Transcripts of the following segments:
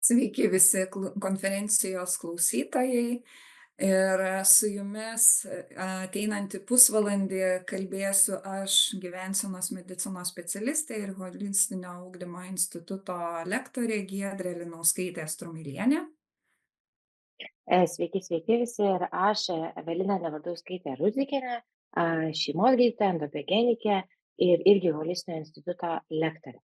Sveiki visi konferencijos klausytojai. Ir su jumis ateinantį pusvalandį kalbėsiu aš, gyvensenos medicinos specialistė ir holistinio ugdymo instituto lektorė Giedrė Linauskaitė Strumilienė. Sveiki, sveiki visi ir aš, Evelina Nevardauskaitė Rudzikienė, šeimos gydytoja, endobegenikė ir irgi holistinio instituto lektorė.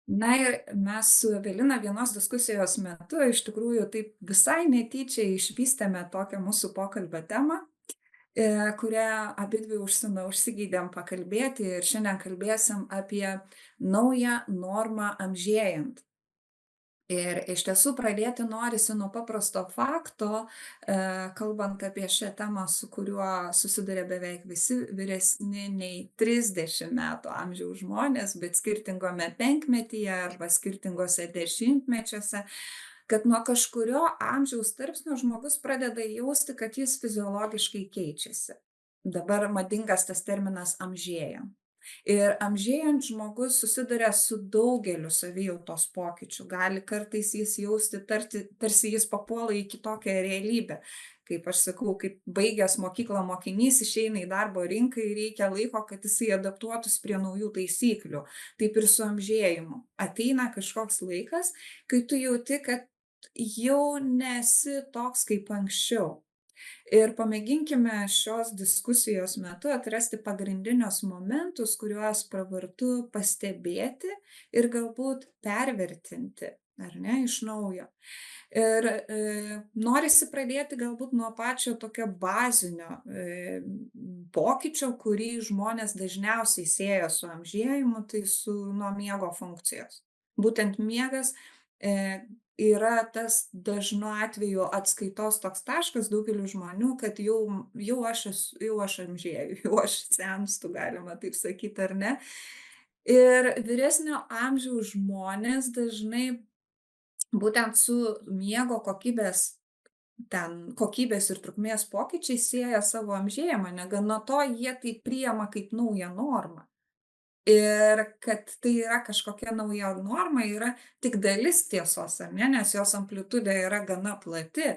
Na ir mes su Evelina vienos diskusijos metu iš tikrųjų taip visai netyčia išvystėme tokią mūsų pokalbio temą, kurią abidvi užsigeidėm pakalbėti ir šiandien kalbėsim apie naują normą amžėjant. Ir iš tiesų pradėti norisi nuo paprasto fakto, kalbant apie šią temą, su kuriuo susiduria beveik visi vyresni nei 30 metų amžiaus žmonės, bet skirtingame penkmetyje arba skirtingose dešimtmečiuose, kad nuo kažkurio amžiaus tarpsnio žmogus pradeda jausti, kad jis fiziologiškai keičiasi. Dabar madingas tas terminas amžėja. Ir amžėjant žmogus susiduria su daugeliu savijautos pokyčių. Gali kartais jis jausti, tarsi jis papuola į kitokią realybę. Kaip aš sakau, kaip baigęs mokyklą mokinys išeina į darbo rinką ir reikia laiko, kad jisai adaptuotųsi prie naujų taisyklių. Taip ir su amžėjimu. Ateina kažkoks laikas, kai tu jauti, kad jau nesi toks kaip anksčiau. Ir pamėginkime šios diskusijos metu atrasti pagrindinius momentus, kuriuos pravartu pastebėti ir galbūt pervertinti, ar ne, iš naujo. Ir norisi pradėti galbūt nuo pačio tokio bazinio pokyčio, kurį žmonės dažniausiai sieja su amžėjimu, tai nuo miego funkcijos. Būtent miegas e, yra tas dažnu atveju atskaitos toks taškas daugeliui žmonių, kad jau aš amžėju, jau aš senstu, galima taip sakyti, ar ne. Ir vyresnio amžiaus žmonės dažnai būtent su miego kokybės ir trukmės pokyčiais sieja savo amžėjimą, negana to jie tai priima kaip naują normą. Ir kad tai yra kažkokia nauja norma, yra tik dalis tiesos, ar ne, nes jos amplitudė yra gana plati.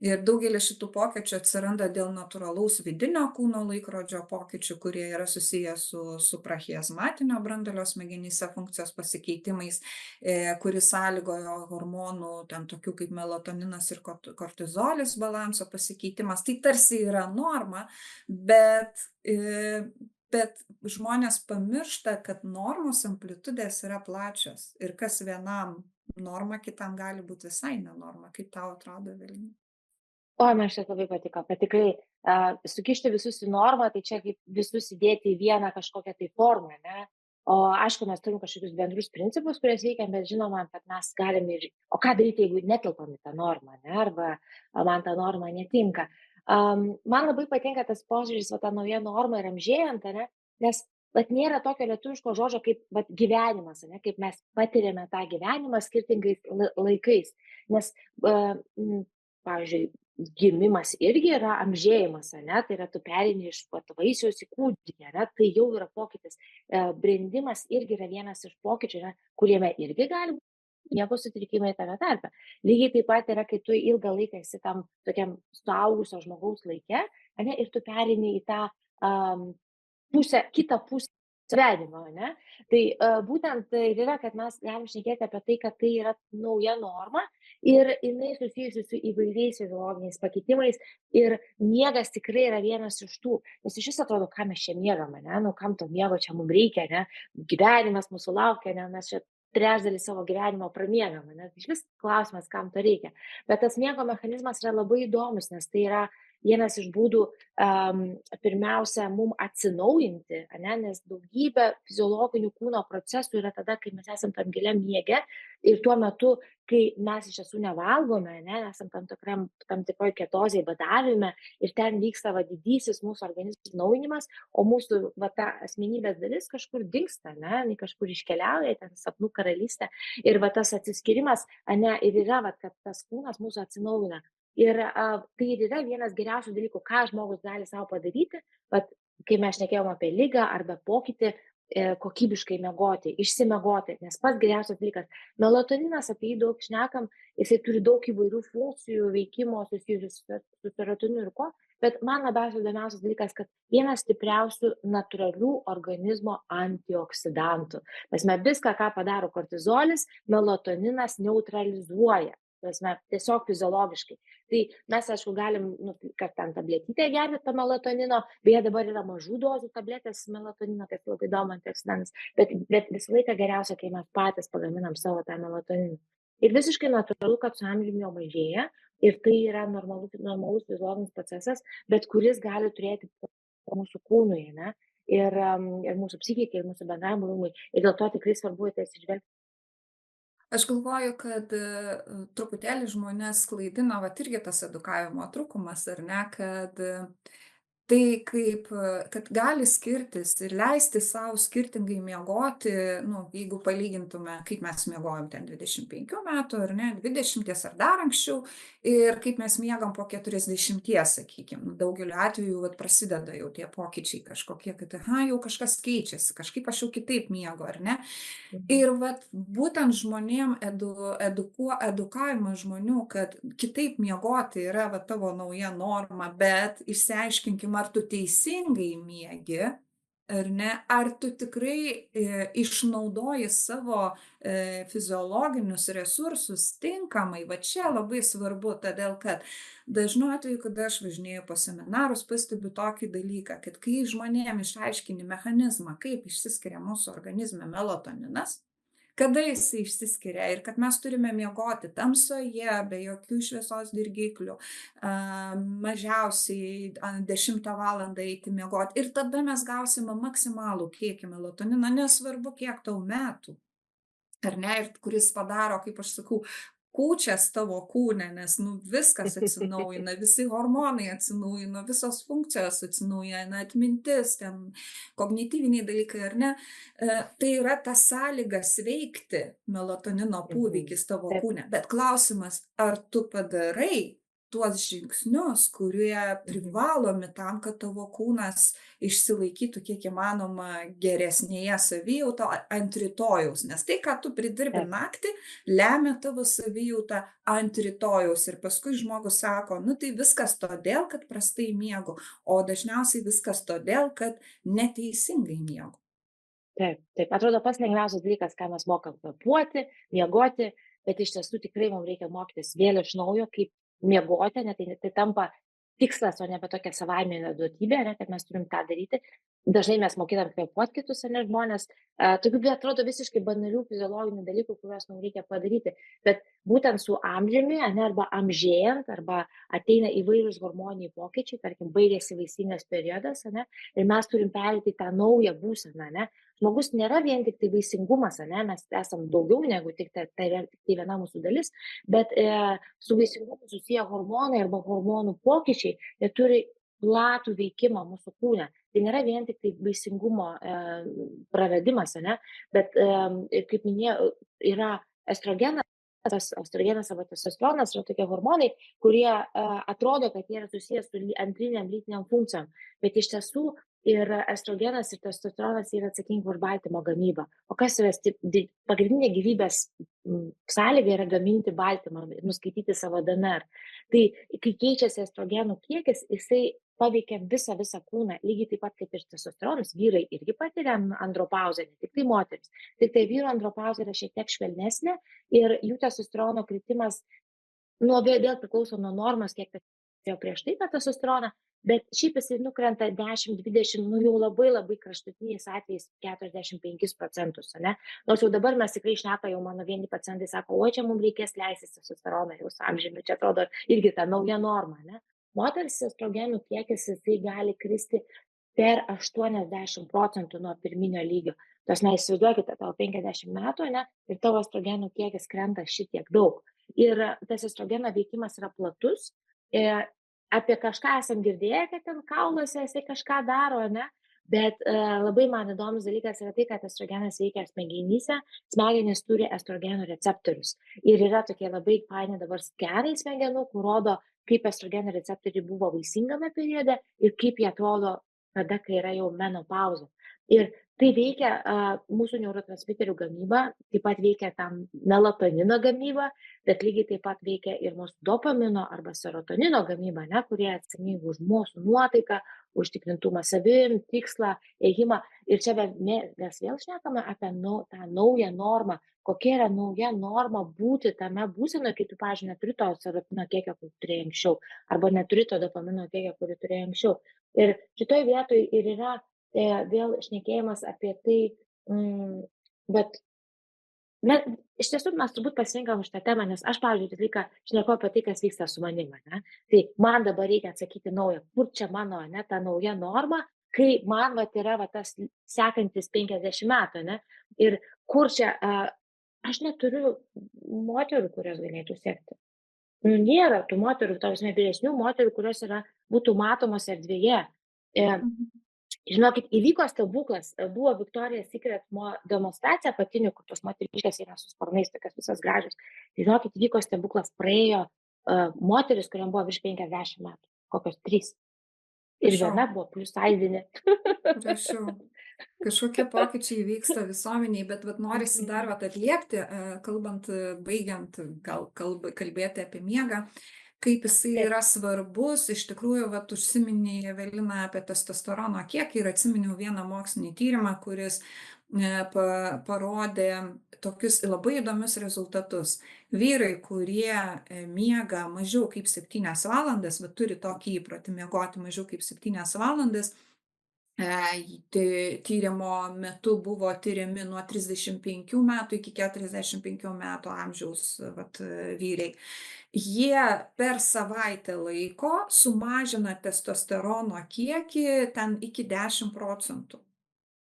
Ir daugelis šitų pokyčių atsiranda dėl natūralaus vidinio kūno laikrodžio pokyčių, kurie yra susiję su prachiazmatinio branduolio smegenyse funkcijos pasikeitimais, kuris sąlygojo hormonų, ten tokių kaip melatoninas ir kortizolis balanso pasikeitimas. Tai tarsi yra norma, bet žmonės pamiršta, kad normos amplitudės yra plačios ir kas vienam norma, kitam gali būti visai nenorma. Kaip tau atrodo, Evelina? O, man šitas labai patiko, kad tikrai sukišti visus į normą, tai čia kaip visus įdėti į vieną kažkokią tai formą, ne? O aišku, mes turim kažkokius bendrus principus, kurias veikiam, bet žinoma, kad mes galim o ką daryti, jeigu netelpam į tą normą, ne? Arba man ta norma netinka. Man labai patinka tas požiūris, va ta nauja norma ir amžėjant, ne? Nes vat nėra tokio lietuviško žodžio kaip vat gyvenimas, ne? Kaip mes patiriame tą gyvenimą skirtingais laikais. Nes, pavyzdžiui, gimimas irgi yra amžėjimas, ane, tai yra tu pereini iš vaisiaus į kūdikį, ane, tai jau yra pokytis. Brendimas irgi yra vienas iš pokyčių, ne, kuriame irgi gali būti miego sutrikimai tame tarpe. Lygiai taip pat yra, kai tu ilgą laiką esi tam tokiam suaugusio žmogaus laike, ane, ir tu pereini į tą kitą pusę gyvenimo, ane? Tai būtent ir yra, kad mes galim šnekėti apie tai, kad tai yra nauja norma ir jinai susijusi su įvairiais fiziologiniais pakeitimais ir miegas tikrai yra vienas iš tų, nes iš vis atrodo, ką mes čia miegam, ane? Nu, kam to miego čia mums reikia, ne? Gyvenimas mūsų laukia, ne? Mes čia trečdalį savo gyvenimo pramiegam, ne? Tai iš vis klausimas, kam to reikia. Bet tas miego mechanizmas yra labai įdomus, nes tai yra vienas iš būdų pirmiausia mum atsinaujinti, ane, nes daugybė fiziologinių kūno procesų yra tada, kai mes esam tam giliam miege ir tuo metu, kai mes iš tiesų nevalgome, ane, esam tam tikroj ketozėj badavime ir ten vyksta didysis mūsų organizmo atnaujinimas, o mūsų ta asmenybės dalis kažkur dingsta, ane, jinai kažkur iškeliauja, ten sapnų karalystė ir tas atsiskyrimas, ane, ir yra, kad tas kūnas mūsų atsinaujina. Ir tai ir yra vienas geriausių dalykų, ką žmogus gali savo padaryti, bet kai mes šnekėjom apie ligą arba pokytį, kokybiškai miegoti, išsimiegoti, nes pats geriausias dalykas. Melatoninas, apie jį daug šnekam, jisai turi daug įvairių funkcijų, veikimo susijusių su serotoninu ir ko, bet man labiausiai įdomiausias dalykas, kad vienas stipriausių natūralių organizmo antioksidantų. Prasme, viską, ką padaro kortizolis, melatoninas neutralizuoja. Prasme, tiesiog fiziologiškai. Tai mes, aišku, galim, kad ten tabletytę gerti to melatonino, beje, dabar yra mažų dozių tabletės melatonino, tai labai įdomu antioksidantas, bet visą laiką geriausia, kai mes patys pagaminam savo tą melatoniną. Ir visiškai natūralu, kad su amžiumi jo mažėja, ir tai yra normalus fiziologinis procesas, bet kuris gali turėti mūsų kūnui, ne? Ir mūsų psichikai, ir mūsų bendravimui, ir dėl to tikrai svarbu į tai atsižvelgti. Aš galvoju, kad truputėlį žmonės klaidina, vat irgi tas edukavimo trūkumas, ar ne, kad tai kaip, kad gali skirtis ir leisti sau skirtingai miegoti, nu, jeigu palygintume, kaip mes miegojom ten 25 metų, ar ne, 20 ar dar anksčiau, ir kaip mes miegam po 40, sakykim. Daugeliu atveju vat prasideda jau tie pokyčiai kažkokie, kad, aha, jau kažkas keičiasi, kažkaip aš jau kitaip miegu, ar ne? Mhm. Ir vat būtent žmonėm edukavimas žmonių, kad kitaip miegoti yra va tavo nauja norma, bet išsiaiškinkim, ar tu teisingai miegi, ar ne, ar tu tikrai išnaudoji savo fiziologinius resursus tinkamai. Va čia labai svarbu, todėl kad dažnu atveju, kada aš važinėju po seminarus, pastebiu tokį dalyką, kad kai žmonėm išaiškini mechanizmą, kaip išsiskiria mūsų organizme melatoninas, kada jisai išsiskiria ir kad mes turime miegoti tamsoje, be jokių šviesos dirgiklių, mažiausiai 10 valandą eiti miegoti. Ir tada mes gausime maksimalų kiekį melatonino, nesvarbu, kiek tau metų. Ar ne, ir kuris padaro, kaip aš sakau, kūčias tavo kūne, nes nu, viskas atsinaujina, visi hormonai atsinaujina, visos funkcijos atsinaujina, atmintis, ten kognityviniai dalykai, ar ne. Tai yra ta sąlyga sveikti melatonino Mhm. poveikis tavo Taip. kūne. Bet klausimas, ar tu padarai tuos žingsnius, kurie Mhm. privalomi tam, kad tavo kūnas išsilaikytų kiek įmanoma geresnėje savijautoje ant rytojaus. Nes tai, ką tu pridirbi Taip. naktį, lemia tavo savijautą ant rytojaus. Ir paskui žmogus sako, nu tai viskas todėl, kad prastai miegu, o dažniausiai viskas todėl, kad neteisingai miegu. Taip, taip. Atrodo pats lengviausias dalykas, ką mes mokam kvėpuoti, miegoti, bet iš tiesų tikrai mums reikia mokytis vėl iš naujo, kaip miegoti, ne, tai tampa tikslas, o nebe tokia savaiminė duotybė, ne, kad mes turim tą daryti. Dažnai mes mokinam kvėpuoti kitus, ne, žmonės, tokių, bet atrodo visiškai banalių fiziologinių dalykų, kuriuos mums reikia padaryti. Bet būtent su amžiumi, ne, arba amžėjant, arba ateina įvairūs hormoniniai pokyčiai, tarkim, baigėsi vaisingas periodas, ne, ir mes turim perėti į tą naują būseną, ne. Žmogus nėra vien tik tai vaisingumas, ane, mes esam daugiau negu tik tai viena mūsų dalis, bet su vaisingumu susiję hormonai arba hormonų pokyčiai, jie turi platų veikimą mūsų kūne. Tai nėra vien tik tai vaisingumo praradimas, ane, bet kaip minėjau, yra estrogenas. Tas estrogenas arba testosteronas yra tokie hormonai, kurie atrodo, kad jie yra susijęs su antriniam lytiniam funkcijom, bet iš tiesų ir estrogenas ir testosteronas yra atsakingi už baltymo gamybą. O kas yra pagrindinė gyvybės sąlyga yra gaminti baltymą ir nuskaityti savo DNR. Tai kai keičiasi estrogenų kiekis, jisai paveikia visą kūną, lygiai taip pat kaip ir testosteronas. Vyrai irgi patiria andropauzę, ne tik tai moteris. Tik tai vyro andropauzė yra šiek tiek švelnesnė ir jų testosterono kritimas vėl priklauso nuo normos, kiek turėjo prieš tai tą testosteroną, bet šiaip jisai nukrenta 10-20, jau labai kraštutiniais atvejais 45%, ane? Nors jau dabar mes tikrai šneka, jau mano vieni pacientai sako, o čia mums reikės leistis testosteroną jau su amžiumi, čia atrodo irgi ta nauja norma, ne? Moters estrogenų kiekis jisai gali kristi per 80% nuo pirminio lygio. Tas neįsivaizduokite, tavo 50 metų, ne, ir tavo estrogenų kiekis krenta šitiek daug. Ir tas estrogeno veikimas yra platus. Apie kažką esam girdėję, kad ten kauluose jisai kažką daro, ne? Bet labai man įdomus dalykas yra tai, kad estrogenas veikia smegenyse, smegenys turi estrogenų receptorius. Ir yra tokie labai faini dabar skenai smegenų, kur rodo, kaip estrogenų receptoriai buvo vaisingame periode ir kaip jie atrodo tada, kai yra jau menopauzė. Ir Tai veikia mūsų neurotransmiterių gamybą, taip pat veikia tam melatonino gamybą, bet lygiai taip pat veikia ir mūsų dopamino arba serotonino gamybą, ne, kurie atsakingi už mūsų nuotaiką, užtikrintumą savim, tikslą, ėjimą. Ir čia mes vėl šnekame apie tą naują normą. Kokia yra nauja norma būti tame būsenoje, kai tu, pavyzdžiui, neturi to serotino kiekio, kurį turėjai anksčiau, arba neturi to dopamino kiekio, kurį turėjai anksčiau. Ir šitoj vietoj ir yra vėl šnekėjimas apie tai, bet iš tiesų mes turbūt pasirinkam šitą temą, nes aš, pavyzdžiui, visą laiką šneku apie tai, kas vyksta su manim, ane. Tai man dabar reikia atsakyti naują, kur čia mano, ane, ta nauja norma, kai man vat yra va tas sekantis 50 metų, ane. Ir kur čia, aš neturiu moterų, kurios galėtų sekti. Nu, nėra tų moterų, ta prasme, vyresnių moterų, kurios būtų matomos erdvėje. Mhm. Žinokit, įvyko stebuklas, buvo Victoria's Secret demonstracija apatinių, kur tos moteriškės eina su sparnais, tokios visas gražios. Žinokit, įvyko stebuklas, praėjo moteris, kuriam buvo virš 50 metų, kokios 3. Ir Prašau, viena buvo plus saidinė. prašau. Kažkokie pokyčiai vyksta visuomeniai, bet vat norisi dar vat atliepti, kalbant, baigiant kalbėti apie miegą, kaip jisai Taip. yra svarbus. Iš tikrųjų, vat užsiminei, Evelina, apie testosterono kiekį ir atsiminiau vieną mokslinį tyrimą, kuris parodė tokius labai įdomius rezultatus. Vyrai, kurie miega mažiau kaip 7 valandas, bet turi tokį įprotį miegoti mažiau kaip 7 valandas, tyrimo metu buvo tyriami nuo 35 metų iki 45 metų amžiaus vyrai. Jie per savaitę laiko sumažina testosterono kiekį ten iki 10%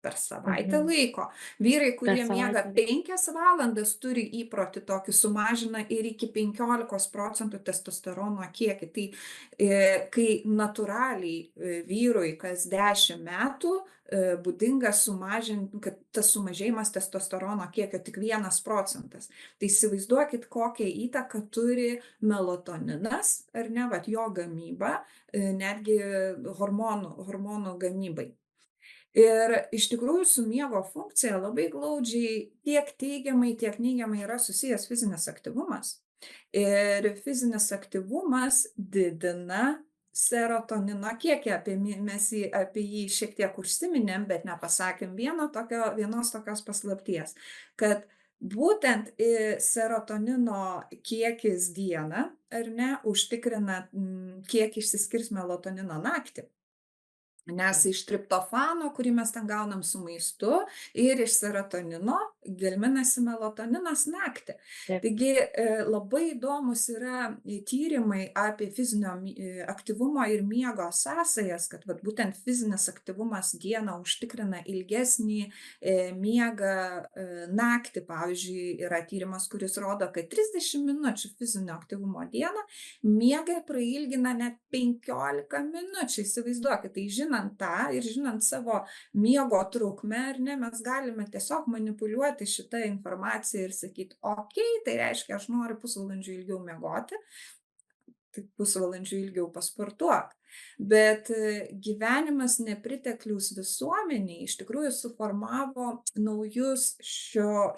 per savaitę laiko. Vyrai, Per kurie miega savaitę. 5 valandas, turi įprotį tokį, sumažina ir iki 15% testosterono kiekį. Tai kai natūraliai vyrui kas 10 metų būdinga sumažinti, kad tas sumažėjimas testosterono kiekio tik 1%. Tai įsivaizduokit, kokią įtaką turi melatoninas, ar ne, vat jo gamyba, netgi hormonų gamybai. Ir iš tikrųjų su miego funkcija labai glaudžiai tiek teigiamai, tiek neigiamai yra susijęs fizinis aktyvumas. Ir fizinis aktyvumas didina serotonino kiekį, apie jį šiek tiek užsiminėm, bet nepasakėm vienos tokios paslapties, kad būtent serotonino kiekis dieną, ar ne, užtikrina, kiek išsiskirs melatonino naktį. Nes iš triptofano, kurį mes ten gaunam su maistu, ir iš serotonino gaminasi melatoninas naktį. Taip. Taigi labai įdomus yra tyrimai apie fizinio aktyvumo ir miego sąsajas, kad vat, būtent fizinis aktyvumas dieną užtikrina ilgesnį miegą naktį. Pavyzdžiui, yra tyrimas, kuris rodo, kad 30 minučių fizinio aktyvumo dieną miegą prailgina net 15 minučių. Įsivaizduokit, tai žinant tą ir žinant savo miego trukmę, ar ne, mes galime tiesiog manipuliuoti šitą informaciją ir sakyti, okei, tai reiškia, aš noriu pusvalandžiu ilgiau miegoti, tai pusvalandžiu ilgiau pasportuok. Bet gyvenimas nepritekliaus visuomeniai iš tikrųjų suformavo naujus šio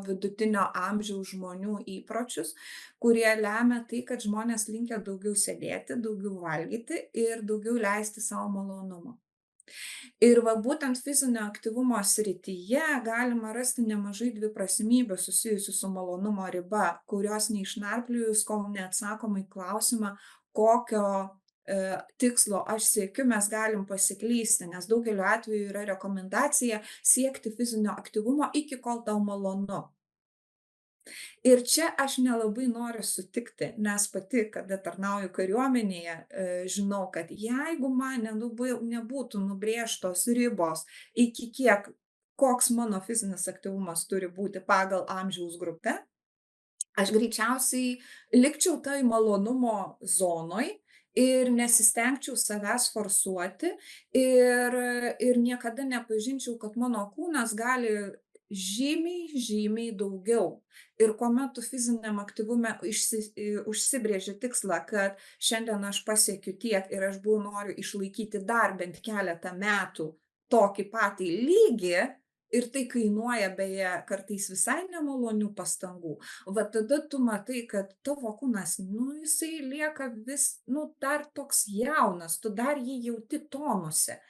vidutinio amžiaus žmonių įpročius, kurie lemia tai, kad žmonės linkę daugiau sėdėti, daugiau valgyti ir daugiau leisti savo malonumo. Ir va būtent fizinio aktyvumo srityje galima rasti nemažai dviprasmybių susijusių su malonumo riba, kurios neišnarpliojus, kol neatsakomai klausimą, kokio tikslo aš siekiu, mes galim pasiklysti, nes daugeliu atveju yra rekomendacija siekti fizinio aktyvumo iki kol tau malonu. Ir čia aš nelabai noriu sutikti, nes pati, kada tarnauju kariuomenėje, žinau, kad jeigu man nebūtų nubrėžtos ribos, iki koks mano fizinis aktyvumas turi būti pagal amžiaus grupę, aš greičiausiai likčiau toj malonumo zonoj ir nesistengčiau savęs forsuoti ir niekada nepažinčiau, kad mano kūnas gali žymiai daugiau. Ir kuomet tu fiziniam aktyvume užsibrėži tikslą, kad šiandien aš pasiekiu tiek ir aš noriu išlaikyti dar bent keletą metų tokį patį lygį, ir tai kainuoja beje kartais visai nemalonių pastangų, va tada tu matai, kad tavo kūnas, nu, jisai lieka dar toks jaunas, tu dar jį jauti tonuse.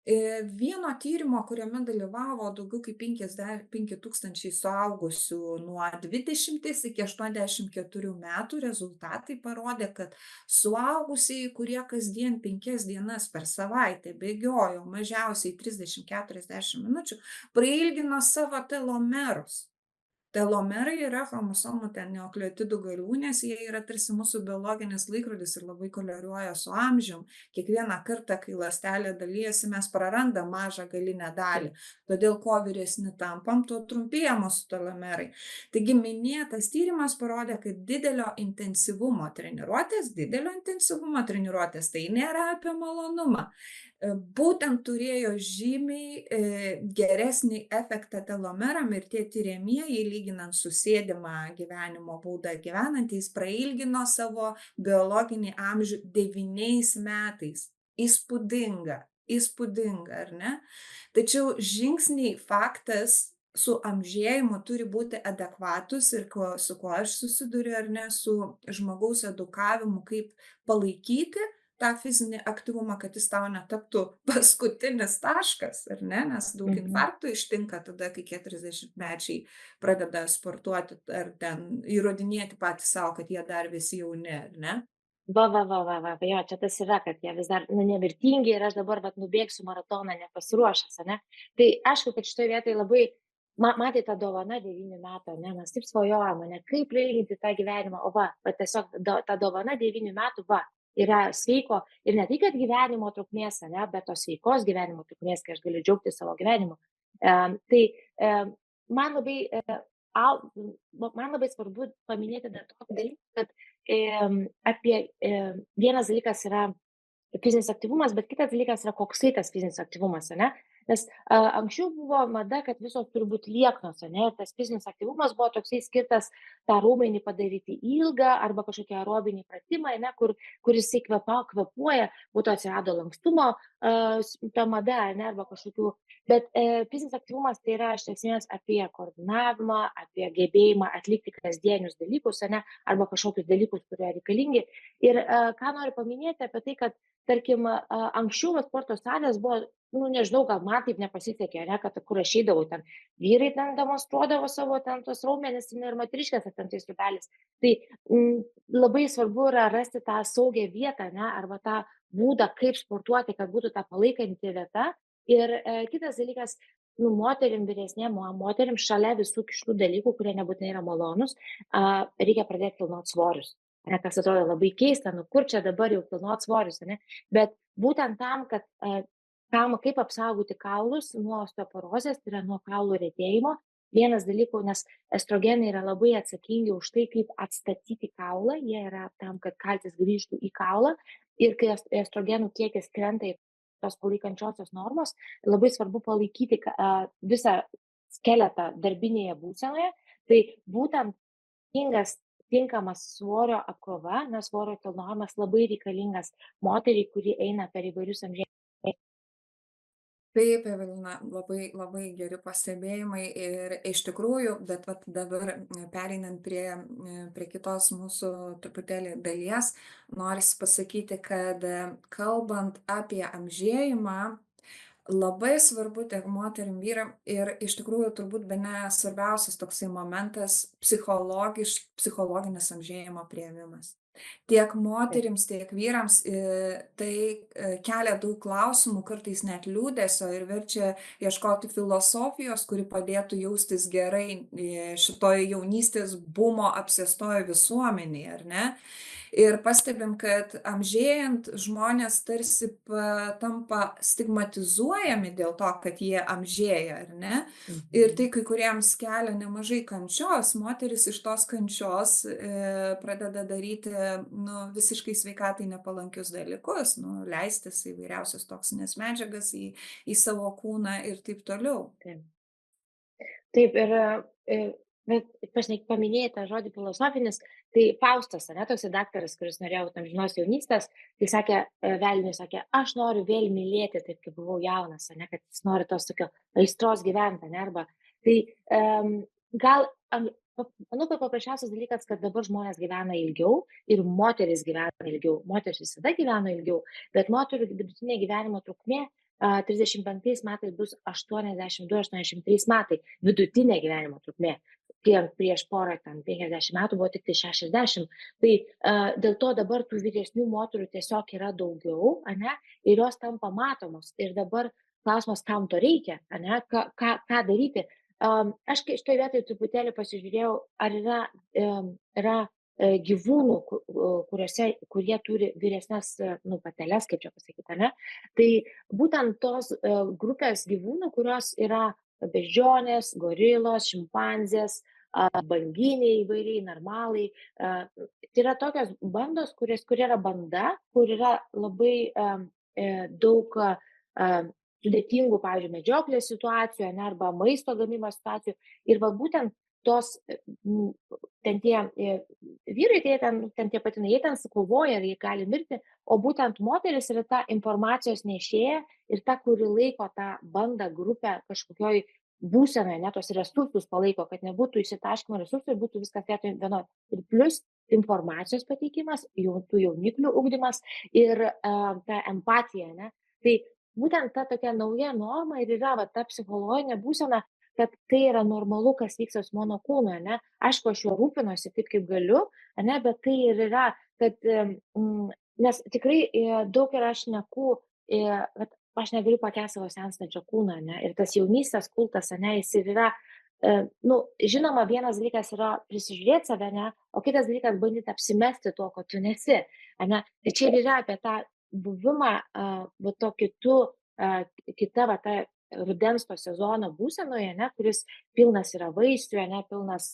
Vieno tyrimo, kuriame dalyvavo daugiau kaip 5 000 suaugusių nuo 20 iki 84 metų, rezultatai parodė, kad suaugusieji, kurie kasdien 5 dienas per savaitę bėgiojo mažiausiai 30-40 minučių, prailgino savo telomerus. Telomerai yra chromosomų nukleotidų galūnės, jie yra tarsi mūsų biologinis laikrodis ir labai koreliuoja su amžium. Kiekvieną kartą, kai ląstelė dalijasi, mes prarandam mažą galinę dalį. Todėl, kuo vyresni tampam, tuo trumpėja mūsų telomerai. Taigi minėtas tyrimas parodė, kad didelio intensyvumo treniruotės tai nėra apie malonumą. Būtent turėjo žymiai geresnį efektą telomeram ir tie tiriamieji, lyginant su sėdimą gyvenimo būdą gyvenančiais, prailgino savo biologinį amžių 9 metais. Įspūdinga, ar ne? Tačiau žingsniai faktas su amžėjimu turi būti adekvatus ir su kuo aš susiduriu, ar ne, su žmogaus edukavimu, kaip palaikyti tą fizinį aktyvumą, kad jis tau netaptų paskutinis taškas, ar ne? Nes daug infarktų ištinka tada, kai 40-mečiai pradeda sportuoti ar ten įrodinėti patys savo, kad jie dar visi jauni, ar ne? Jo, čia tas yra, kad jie vis dar nemirtingi ir aš dabar nubėgsiu maratoną nepasiruošęs, ne? Tai aišku, kad šitoje vietoje labai, matai, ta dovana 9 metų, ne? Mes taip svajojame, ne? Kaip prailginti tą gyvenimą, o tiesiog ta dovana 9 metų, yra sveiko ir ne tai, kad gyvenimo trukmės, ne? Bet tos sveikos gyvenimo trukmės, kai aš galiu džiaugti savo gyvenimu. Man labai, man labai svarbu paminėti dar tokį dalyką, kad vienas dalykas yra fizinis aktyvumas, bet kitas dalykas yra koksai tas fizinis aktyvumas, ne? Nes anksčiau buvo mada, kad visos turi būti lieknos, ne? Ir tas fizinis aktyvumas buvo toksai skirtas tą raumenį padaryti ilgą arba kažkokie aerobiniai pratimai, ne? Kuris kvėpuoja, būtų atsirado lankstumo ta mada, ne? Arba kažkokių. Bet fizinis aktyvumas tai yra iš esmės apie koordinavimą, apie gebėjimą atlikti kasdienius dalykus, ne? Arba kažkokius dalykus, kurie reikalingi. Ir ką noriu paminėti apie tai, kad tarkim, anksčiau sporto salės buvo, nežinau, gal man taip nepasisekė, ne, kad kur aš eidavau, ten vyrai ten demonstruodavo savo ten tos raumenis ir moteriškės ten tais rūbelis. Tai labai svarbu yra rasti tą saugią vietą, ne, arba tą būdą, kaip sportuoti, kad būtų ta palaikanti vieta. Ir kitas dalykas, moterim vyresnėm moterim šalia visų kitų dalykų, kurie nebūtinai yra malonus, reikia pradėti kilnoti svorius. Kas atrodo labai keista, kur čia dabar jau kilnot svorius, ne? Bet būtent tam, kad kaip apsaugoti kaulus nuo osteoporozės, tai yra nuo kaulų retėjimo. Vienas dalykų, nes estrogenai yra labai atsakingi už tai, kaip atstatyti kaulą, jie yra tam, kad kalcis grįžtų į kaulą. Ir kai estrogenų kiekis krenta į tos palaikančiosios normos, labai svarbu palaikyti visą skeletą darbinėje būsenoje. Tai būtent tinkamas svorio apkrova, nes svorio kilnojimas labai reikalingas moteriai, kuri eina per įvairius amžiaus. Taip, Evelina, labai geri pastebėjimai ir iš tikrųjų, bet dabar pereinant prie kitos mūsų truputėlį dalies, norisi pasakyti, kad kalbant apie amžėjimą, labai svarbu tiek moterim, vyram ir iš tikrųjų turbūt bene svarbiausias toksai momentas psichologinis amžėjimo priėmimas. Tiek moterims, tiek vyrams tai kelia daug klausimų, kartais net liūdesio ir verčia ieškoti filosofijos, kuri padėtų jaustis gerai šitoje jaunystės bumo apsėstoje visuomenėje, ar ne? Ir pastebim, kad amžėjant žmonės tarsi tampa stigmatizuojami dėl to, kad jie amžėja, ar ne? Ir tai kai kuriems kelia nemažai kančios, moteris iš tos kančios pradeda daryti visiškai sveikatai nepalankius dalykus, leistis įvairiausias toksinės medžiagas į savo kūną ir taip toliau. Taip ir, bet paminėjai tą žodį filosofinis, tai Faustas, ane, toksai daktaras, kuris norėjo amžinos jaunystės, tai sakė, velniui sakė, aš noriu vėl mylėti taip, kaip buvau jaunas, ane, kad jis nori tos tokio aistros gyventi, ane, arba tai gal, manau, kad paprasčiausias dalykas, kad dabar žmonės gyvena ilgiau ir moteris gyvena ilgiau. Moteris visada gyveno ilgiau, bet moterų vidutinė gyvenimo trukmė 35 metais bus 82-83 metai vidutinė gyvenimo trukmė. Prieš porą 50 metų buvo tik tai 60. Tai dėl to dabar tų vyresnių moterų tiesiog yra daugiau, ane, ir jos tampa matomos. Ir dabar klausimas, kam to reikia, ane, ką daryti. Aš šitoje vietoje truputėlį pasižiūrėjau, ar yra gyvūnų, kurie turi vyresnės pateles, kaip čia pasakyti, ne? Tai būtent tos grupės gyvūnų, kurios yra beždžionės, gorilos, šimpanzės, banginiai įvairiai, normalai. Tai yra tokios bandos, kur yra banda, kur yra labai daug sudėtingų, pavyzdžiui, medžioklės situacijų, ne, arba maisto gamybos situacijų. Ir va būtent tos, ten tie vyrai, tai ten tie patinai, jie ten sukovoja ir jie gali mirti, o būtent moteris yra ta informacijos nešėja ir ta, kuri laiko tą bandą, grupę kažkokioj būsenoje, ne, tos resursus palaiko, kad nebūtų išsitaškymo resursų ir būtų viskas vietoj vienod. Ir plus informacijos pateikimas, tų jauniklių ugdymas ir ta empatija, ne. Tai būtent ta tokia nauja norma ir yra va, ta psichologinė būsena, kad tai yra normalu, kas vyksta su mano kūnu, ne? Aišku, aš juo rūpinuosi taip, kaip galiu, ne? Bet tai ir yra, kad, nes tikrai daug yra šnekų, kad aš negaliu pakęsti savo senstančio kūno, ne? Ir tas jaunystės kultas, ne, jis ir yra, žinoma, vienas dalykas yra prisižiūrėti save, ne? O kitas dalykas bandyti apsimesti tuo, ko tu nesi, ne? Tai čia ir yra apie tą buvimą va to kita va ta rudens to sezono būsenoje, ne, kuris pilnas yra vaisių, ne, pilnas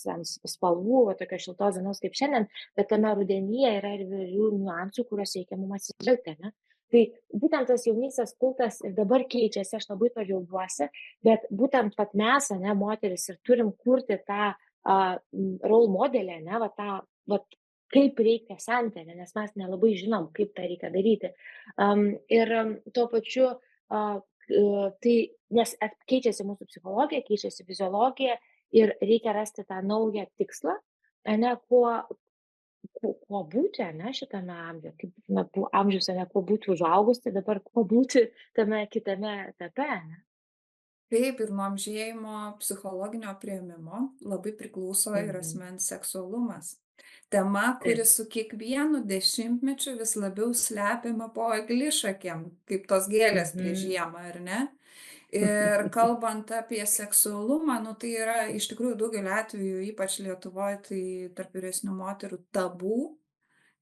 spalvų, va tokios šiltos dienos kaip šiandien, bet tame rudenyje yra ir įvairių niuansų, kuriuos reikia mums atsižvelgti, ne. Tai būtent tas jaunystės kultas ir dabar keičiasi, aš labai to džiaugiuosi, bet būtent pat mes, ne, moteris, ir turim kurti tą role modelį, ne, va tą, va, kaip reikia senti, nes mes nelabai žinom, kaip tą reikia daryti. Ir tuo pačiu, tai, nes keičiasi mūsų psichologija, keičiasi fiziologija ir reikia rasti tą naują tikslą, ne, kuo būti, ne, šitame amžiuje, kaip amžius, ne, kuo būti užaugus, tai dabar kuo būti tame kitame etape, ne? Taip, ir nuo amžėjimo psichologinio priėmimo labai priklauso ir Mhm. asmens seksualumas. Tema, kuri Taip, su kiekvienu dešimtmečiu vis labiau slepiama po eglišakėm, kaip tos gėlės prieš mhm. žiemą, ar ne? Ir kalbant apie seksualumą, nu tai yra iš tikrųjų daugeliu atvejų, ypač Lietuvoje, tai tarp vyresnių moterų tabu.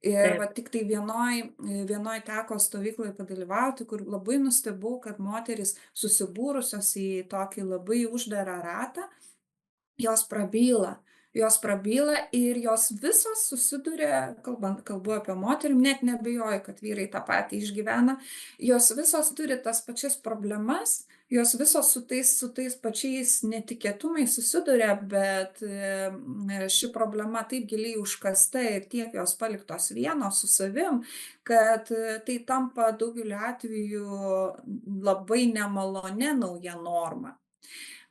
Ir va Taip, tiktai vienoj teko stovykloj padalyvauti, kur labai nustebau, kad moterys susibūrusios į tokį labai uždarą ratą, jos prabyla ir jos visos susiduria, kalbu apie moterim, net neabejoju, kad vyrai tą patį išgyvena, jos visos turi tas pačias problemas, jos visos su tais pačiais netikėtumais susiduria, bet ši problema taip giliai užkasta ir tiek jos paliktos vienos su savim, kad tai tampa daugeliu atvejų labai nemalonia nauja norma.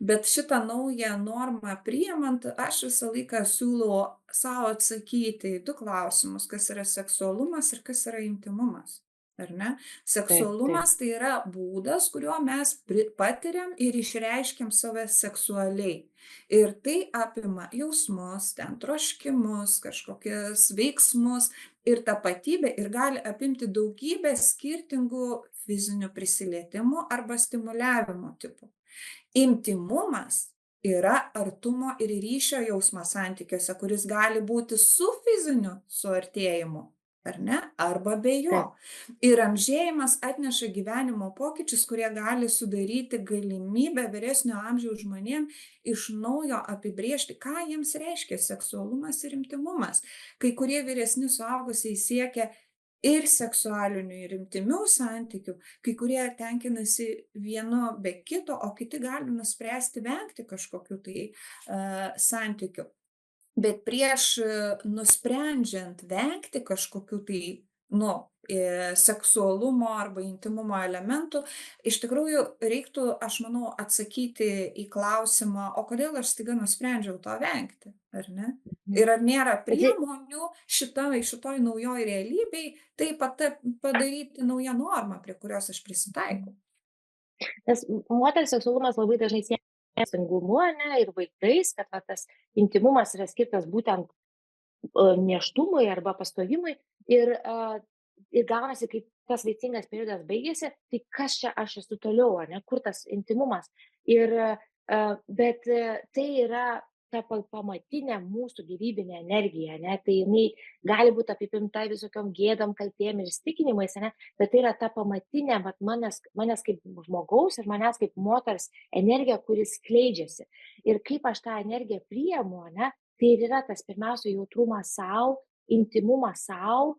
Bet šitą naują normą priimant, aš visą laiką siūlau sau atsakyti į du klausimus, kas yra seksualumas ir kas yra intymumas. Ar ne? taip, taip, Seksualumas tai yra būdas, kuriuo mes patiriam ir išreiškiam save seksualiai. Ir tai apima jausmus, ten troškimus, kažkokius veiksmus ir tapatybę ir gali apimti daugybę skirtingų fizinių prisilietimų arba stimuliavimo tipų. Intymumas yra artumo ir ryšio jausmas santykiuose, kuris gali būti su fiziniu suartėjimu, ar ne, arba be jo. taip, Ir amžėjimas atneša gyvenimo pokyčius, kurie gali sudaryti galimybę vyresnio amžiaus žmonėm iš naujo apibriežti, ką jiems reiškia seksualumas ir intymumas. Kai kurie vyresni suaugusieji siekia ir seksualinių, ir intymių santykių. Kai kurie tenkinasi vienu be kito, o kiti gali nuspręsti vengti kažkokių tai santykių. Bet prieš nusprendžiant vengti kažkokių tai, nu, seksualumo arba intymumo elementų, iš tikrųjų reiktų, aš manau, atsakyti į klausimą, o kodėl aš staiga nusprendžiau to vengti, ar ne? Mhm. Ir ar nėra Bet tai priemonių šitoj naujoj realybėj tai padaryti nauja norma, prie kurios aš prisitaikau. tas moters seksualumas labai dažnai siejamas su dėkingumu, ane, ir vaikais, kad va, tas intymumas yra skirtas būtent nėštumui arba pastojimui ir gaunasi, kai tas vaisingas periodas baigėsi, tai kas čia aš esu toliau, ane, kur tas intymumas. Ir, bet tai yra ta pamatinė mūsų gyvybinė energija, ne, tai jinai gali būti apipinta visokiom gėdom, kaltėm ir įsitikinimais, ne, bet tai yra ta pamatinė, vat, manęs kaip žmogaus ir manęs kaip moters energija, kuris skleidžiasi. Ir kaip aš tą energiją priimu, ne, tai ir yra tas pirmiausia jautrumas sau, intymumas sau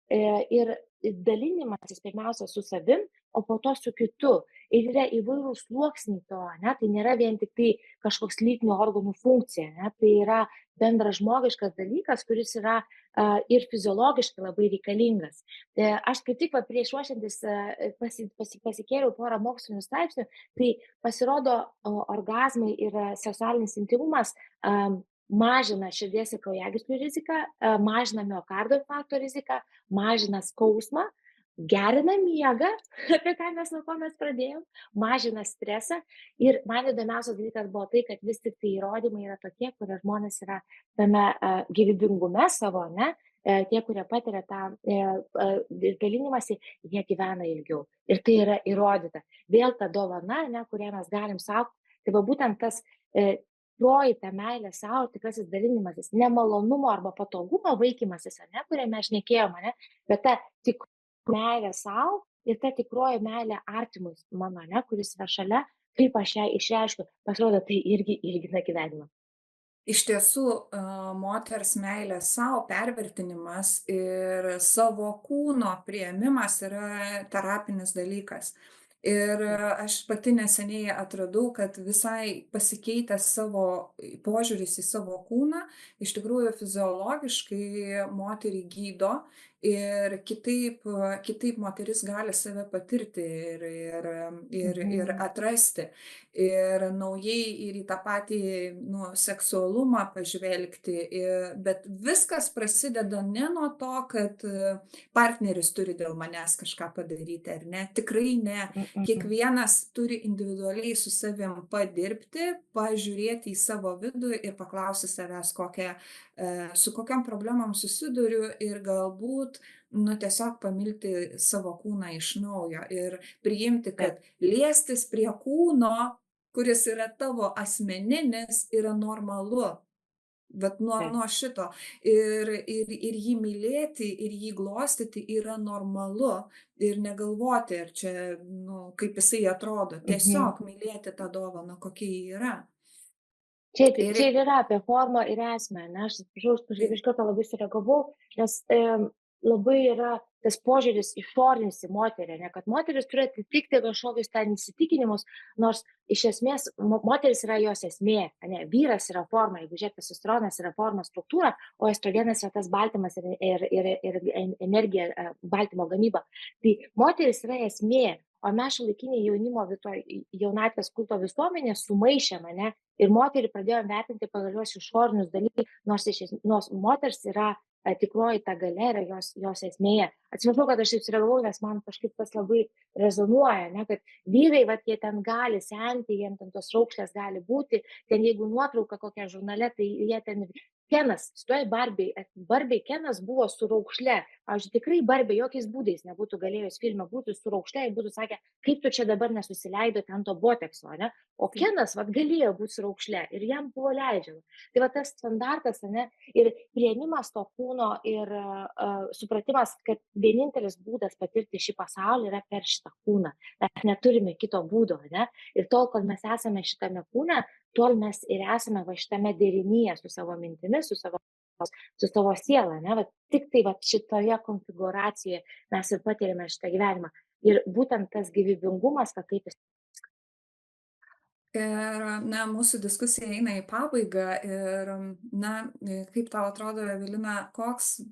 ir dalinimasis pirmiausia su savim, o po to su kitu. Ir yra įvairūs sluoksniai to, ne? Tai nėra vien tik tai kažkoks lytinių organų funkcija, ne? Tai yra bendražmogiškas dalykas, kuris yra ir fiziologiškai labai reikalingas. Aš kaip tik prieš ruošiantis pasikėliau porą mokslinių straipsnių, tai pasirodo orgazmai ir seksualinis intymumas mažina širdies ir kraujagyslių riziką, mažina miokardo infarkto riziką, mažina skausmą, gerina miegą, apie ką mes nuo ko mes pradėjom, mažina stresą. Ir man įdomiausias dalykas buvo tai, kad vis tik tai įrodymai yra tokie, kurie žmonės yra tame gyvybingume savo, ne, tie, kurie patiria tą dalinimąsi, jie gyvena ilgiau. Ir tai yra įrodyta. Vėl ta dovana, ne, kurią mes galim saugoti, tai va būtent tas tikroji ta meilė sau, tikrasis dalinimasis, nemalonumo arba patogumo vaikymasis, ne, kurią mes šnekėjom, ne, bet ta tikroji meilė sau ir ta tikroji meilė artimui mano, ne, kuris yra šalia, kaip aš ją išreiškiu, pasirodo, tai irgi ilgina gyvenimą. Iš tiesų, moters meilės sau pervertinimas ir savo kūno priėmimas yra terapinis dalykas. Ir aš pati neseniai atradau, kad visai pasikeitęs savo požiūris į savo kūną, iš tikrųjų fiziologiškai moterį gydo ir kitaip moteris gali save patirti ir Mhm. atrasti. Ir naujai ir į tą patį, nu, seksualumą pažvelgti, bet viskas prasideda ne nuo to, kad partneris turi dėl manęs kažką padaryti, ar ne? Tikrai ne. Mhm. Kiekvienas turi individualiai su savim padirbti, pažiūrėti į savo vidų ir paklausti savęs, su kokiom problemom susiduriu ir galbūt, nu, tiesiog pamilti savo kūną iš naujo ir priimti, Taip, kad liestis prie kūno, kuris yra tavo asmeninis, yra normalu. Vat taip. nuo šito. Ir jį mylėti, ir jį glostyti yra normalu. Ir negalvoti, ar čia, nu, kaip jisai atrodo. Mhm. Tiesiog mylėti tą dovaną, kokia ji yra. Čia Ir čia ir yra apie formą ir esmę, ane, aš atsiprašau, aš kažkaip iš karto labai sureagavau, nes labai yra tas požiūris išorinis į moterį, ane, kad moteris turi atitikti kažkokius ten įsitikinimus, nors iš esmės moteris yra jos esmė, ane, vyras yra forma, jeigu žiūrėk, testosteronas yra forma, struktūra, o estrogenas yra tas baltymas ir energija, baltymo gamyba. Tai moteris yra esmė, o mes šiuolaikiniai jaunimo jaunatvės kulto visuomenė sumaišėm, ane, ir moterį pradėjom vertinti pagal jos išorinius dalykus, nors moters yra tikroji ta galia, yra jos esmėje. Atsiprašau, kad aš taip sureagavau, nes man kažkaip tas labai rezonuoja, ne, kad vyrai, vat, jie ten gali senti, jiems ten tos raukšlės gali būti, ten jeigu nuotrauka kokia žurnale, tai jie ten Kenas, šitoj Barbiai Kenas buvo su raukšle. Pavyzdžiui, tikrai Barbė jokiais būdais nebūtų galėjus filme būti su raukšle ir būtų sakę, kaip tu čia dabar nesusileido ten to botekso, ne? O Kenas, vat, galėjo būti su raukšle ir jam buvo leidžiama. Tai va tas standartas, ne, ir priėmimas to kūno ir supratimas, kad vienintelis būdas patirti šį pasaulį yra per šitą kūną. Mes neturime kito būdo, ne? Ir tol, kol mes esame šitame kūne, tol mes ir esame va šitame derinyje su savo mintimis, su savo su savo siela, ane, vat tiktai vat šitoje konfigūracijoje mes ir patiriame šitą gyvenimą. Ir būtent tas gyvybingumas, va kaip jis Ir, na, mūsų diskusija eina į pabaigą ir, na, kaip tau atrodo, Evelina, koks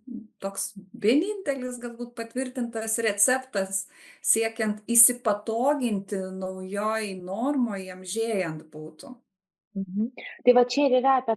toks vienintelis galbūt patvirtintas receptas siekiant įsipatoginti naujoj normoj amžėjant būtų? mhm. Tai va čia ir yra apie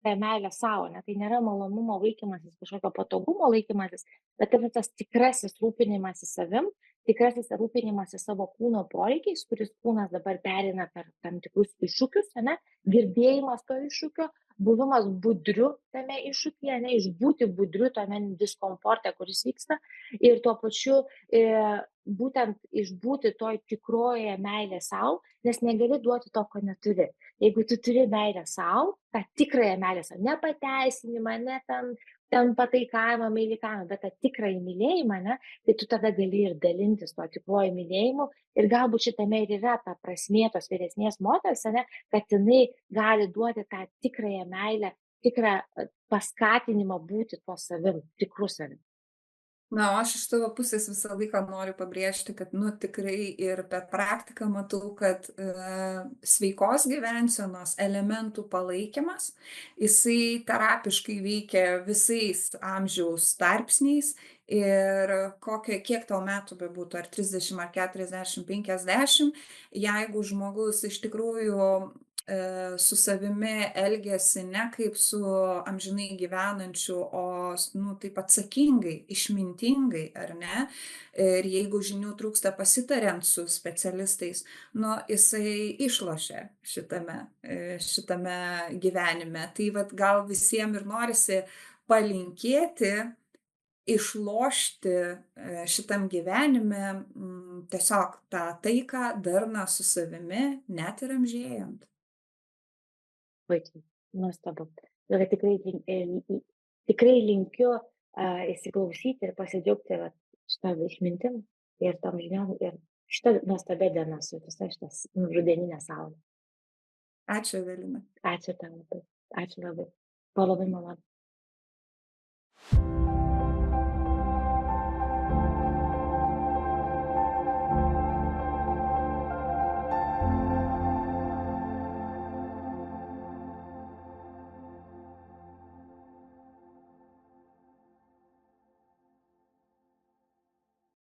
tą meilę sau, ane, tai nėra malonumo vaikymasis, kažkokio patogumo laikymasis, bet yra tas tikrasis rūpinimasis savim, tikrasis rūpinimasis savo kūno poreikiais, kuris kūnas dabar pereina per tam tikrus iššūkius, ane, girdėjimas to iššūkio, buvimas budriu tame iššūkyje, ane, išbūti budriu tame diskomforte, kuris vyksta ir tuo pačiu būtent išbūti toj tikrojoje meilė sau, nes negali duoti to, ko neturi. Jeigu tu turi meilę sau, tą tikrąją meilę sau, ne pateisinimą, ne ten pataikavimą, meilikavimą, bet tą tikrąjį mylėjimą, ne, tai tu tada gali ir dalintis tuo tikruoju mylėjimu. Ir galbūt šitame ir yra ta prasmė tos vyresnės moters, ane, kad jinai gali duoti tą tikrąją meilę, tikrą paskatinimą būti tuo savim, tikru savim. Na, o aš iš tavo pusės visą laiką noriu pabrėžti, kad, nu, tikrai ir per praktiką matau, kad sveikos gyvensenos elementų palaikymas, jisai terapiškai veikia visais amžiaus tarpsniais ir kiek tau metų bebūtų, ar 30, ar 40, 50, jeigu žmogus iš tikrųjų su savimi elgiasi ne kaip su amžinai gyvenančiu, o nu, taip atsakingai, išmintingai, ar ne? Ir jeigu žinių trūksta pasitariant su specialistais, nu, jisai išlošia šitame gyvenime. Tai vat gal visiems ir norisi palinkėti išlošti šitam gyvenime tiesiog tą taiką, darną su savimi, net ir amžėjant. Puikiai, nuostabu. Ir tikrai, tikrai linkiu įsiklausyti ir pasidžiaugti vat, šitą išmintim ir tom žiniom ir šitą nuostabią dieną su visa šitas rudeninė saulė. Ačiū, Evelina. Ačiū tau labai. Ačiū labai. Buvo labai malonu.